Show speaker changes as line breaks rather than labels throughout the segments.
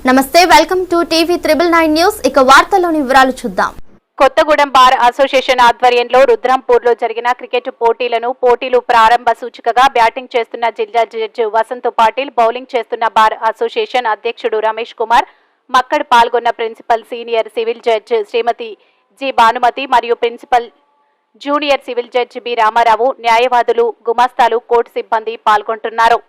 నమస్తే, welcome to TV 999 news. ఇక వార్తల్లోని వివరాలు చూద్దాం.
కొత్తగూడెం బార్ అసోసియేషన్ ఆధ్వర్యంలో రుద్రంపూర్లో జరిగిన క్రికెట్ పోటీలు ప్రారంభ సూచికగా బ్యాటింగ్ చేస్తున్న జిల్లా జడ్జి వసంత్ పాటిల్, బౌలింగ్ చేస్తున్న బార్ అసోసియేషన్ అధ్యక్షుడు రమేష్ కుమార్ మక్కడ్ పాల్గొన్న principal senior civil judge Shrimati G Bhanumati మరియు principal junior civil judge B Ramarao, న్యాయవాదులు, గుమాస్తాలు, కోర్టు సిబ్బంది పాల్గొంటున్నారు.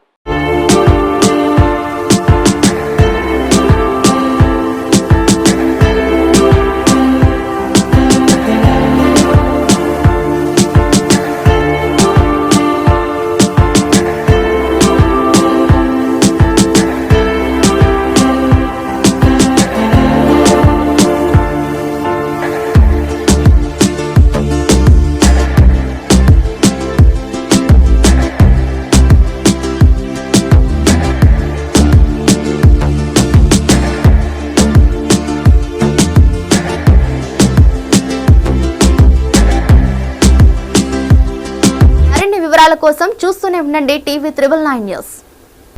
వివరాల కోసం చూస్తూనే ఉండండి టీవీ 999 న్యూస్.